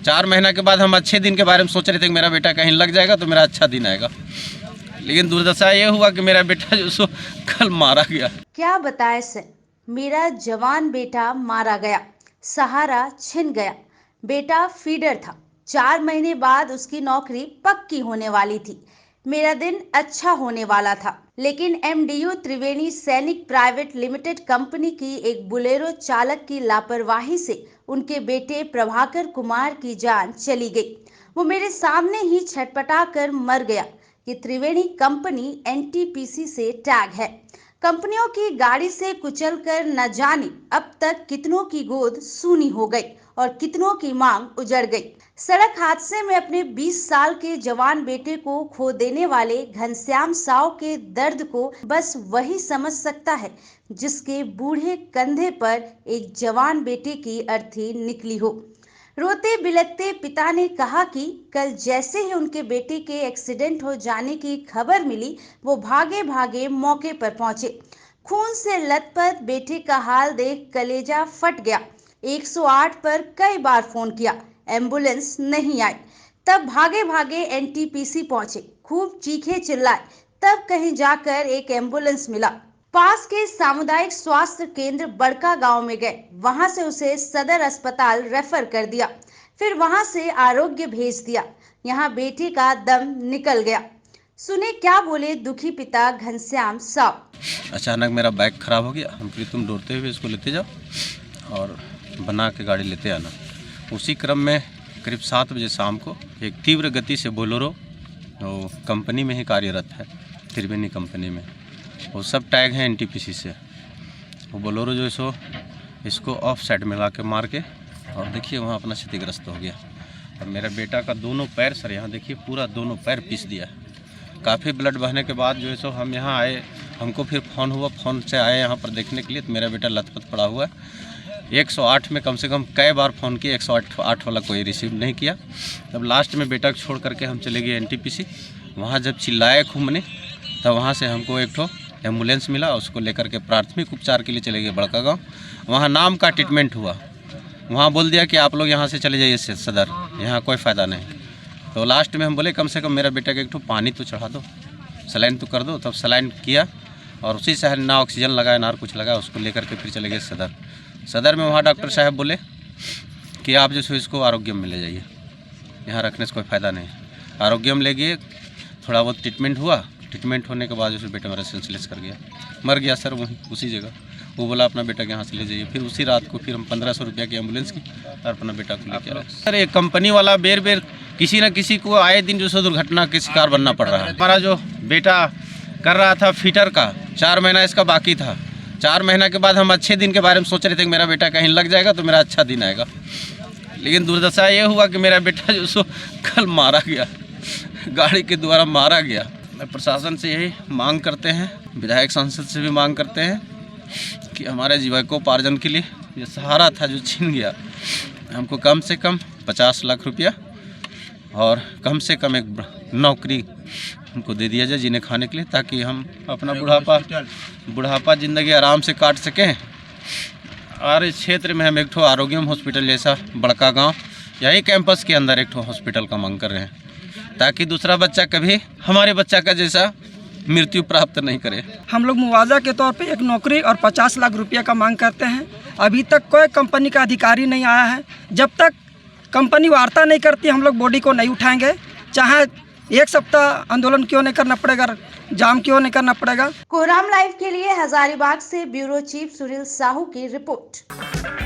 4 महीना के बाद हम अच्छे दिन के बारे में सोच रहे थे कि मेरा बेटा कहीं लग जाएगा तो मेरा अच्छा दिन आएगा, लेकिन दुर्दशा ये हुआ कि मेरा बेटा जो सो कल मारा गया। क्या बताए सर, मेरा जवान बेटा मारा गया, सहारा छिन गया। बेटा फीडर था, 4 महीने बाद उसकी नौकरी पक्की होने वाली थी। मेरा दिन अच्छा होने वाला था, लेकिन एमडीयू त्रिवेणी सैनिक प्राइवेट लिमिटेड कंपनी की एक बुलेरो चालक की लापरवाही से उनके बेटे प्रभाकर कुमार की जान चली गई। वो मेरे सामने ही छटपटा कर मर गया कि त्रिवेणी कंपनी एनटीपीसी से टैग है। कंपनियों की गाड़ी से कुचलकर न जाने अब तक कितनों की गोद सूनी हो गई और कितनों की मांग उजड़ गई। सड़क हादसे में अपने 20 साल के जवान बेटे को खो देने वाले घनश्याम साव के दर्द को बस वही समझ सकता है जिसके बूढ़े कंधे पर एक जवान बेटे की अर्थी निकली हो। रोते बिलखते पिता ने कहा कि कल जैसे ही उनके बेटे के एक्सीडेंट हो जाने की खबर मिली, वो भागे भागे मौके पर पहुंचे। खून से लथपथ बेटे का हाल देख कलेजा फट गया। 108 पर कई बार फोन किया, एम्बुलेंस नहीं आई। तब भागे भागे एनटीपीसी पहुंचे, खूब चीखे चिल्लाए, तब कहीं जाकर एक एम्बुलेंस मिला। पास के सामुदायिक स्वास्थ्य केंद्र बड़का गांव में गए, वहां से उसे सदर अस्पताल रेफर कर दिया, फिर वहां से आरोग्य भेज दिया। यहां बेटे का दम निकल गया। सुने क्या बोले दुखी पिता घनश्याम साव। अचानक मेरा बाइक खराब हो गया, हम कहे तुम दौड़ते हुए इसको लेते जाओ और बना के गाड़ी लेते आना। उसी क्रम में करीब 7 बजे शाम को एक तीव्र गति से बोलेरो कंपनी में ही कार्यरत है, त्रिवेणी कंपनी में, वो सब टैग हैं एनटीपीसी से। वो बोलेरो जो सो इसको ऑफ साइड में ला के मार के और देखिए वहाँ अपना क्षतिग्रस्त हो गया। और मेरा बेटा का दोनों पैर सर यहाँ देखिए पूरा दोनों पैर पीस दिया है। काफ़ी ब्लड बहने के बाद जो है सो हम यहाँ आए, हमको फिर फ़ोन हुआ, फ़ोन से आए यहाँ पर देखने के लिए, तो मेरा बेटा लथपथ पड़ा हुआ है। 108 में कम से कम कई बार फ़ोन किया, 108 वाला कोई रिसीव नहीं किया। तब लास्ट में बेटा को छोड़ करके हम चले गए एनटीपीसी। वहाँ जब चिल्लाए खूब ने, तब वहाँ से हमको एक ठो एम्बुलेंस मिला, उसको लेकर के प्राथमिक उपचार के लिए चले गए बड़का गांव। वहाँ नाम का ट्रीटमेंट हुआ, वहाँ बोल दिया कि आप लोग यहाँ से चले जाइए सदर, यहाँ कोई फ़ायदा नहीं। तो लास्ट में हम बोले कम से कम मेरा बेटा के एक ठो पानी तो चढ़ा दो, सलाइन तो कर दो। तब सलाइन किया और उसी शहर ना ऑक्सीजन लगाया ना कुछ लगा, उसको लेकर के फिर चले गए सदर में। वहाँ डॉक्टर साहब बोले कि आप जो सो इसको आरोग्यम में ले जाइए, यहाँ रखने से कोई फ़ायदा नहीं। आरोग्यम ले गए, थोड़ा बहुत ट्रीटमेंट हुआ, ट्रीटमेंट होने के बाद जो बेटा मेरा सेंसलेस कर गया, मर गया सर वहीं उसी जगह। वो बोला अपना बेटा के यहाँ से ले जाइए। फिर उसी रात को फिर हम 1500 रुपया की एम्बुलेंस की और अपना बेटा को लेकर आए। सर ये कंपनी वाला बेर किसी न किसी को आए दिन जो सो दुर्घटना के शिकार बनना पड़ रहा है। हमारा जो बेटा कर रहा था फीटर का, 4 महीना इसका बाकी था। 4 महीना के बाद हम अच्छे दिन के बारे में सोच रहे थे कि मेरा बेटा कहीं लग जाएगा तो मेरा अच्छा दिन आएगा, लेकिन दुर्दशा ये हुआ कि मेरा बेटा जो सो कल मारा गया, गाड़ी के द्वारा मारा गया। मैं प्रशासन से यही मांग करते हैं, विधायक सांसद से भी मांग करते हैं कि हमारे जीविकोपार्जन के लिए ये सहारा था जो छीन गया, हमको कम से कम 50 लाख रुपया और कम से कम एक नौकरी हमको दे दिया जाए जीने खाने के लिए, ताकि हम अपना बुढ़ापा ज़िंदगी आराम से काट सकें। और इस क्षेत्र में हम एक ठो आरोग्यम हॉस्पिटल जैसा बड़का गांव, यही कैंपस के अंदर एक ठो हॉस्पिटल का मांग कर रहे हैं, ताकि दूसरा बच्चा कभी हमारे बच्चा का जैसा मृत्यु प्राप्त नहीं करे। हम लोग मुआवजा के तौर पे एक नौकरी और 50 लाख रुपया का मांग करते हैं। अभी तक कोई कंपनी का अधिकारी नहीं आया है। जब तक कंपनी वार्ता नहीं करती हम लोग बॉडी को नहीं उठाएंगे, चाहे 1 सप्ताह आंदोलन क्यों नहीं करना पड़ेगा, जाम क्यों नहीं करना पड़ेगा। कोहराम लाइव के लिए हजारीबाग से ब्यूरो चीफ सुनील साहू की रिपोर्ट।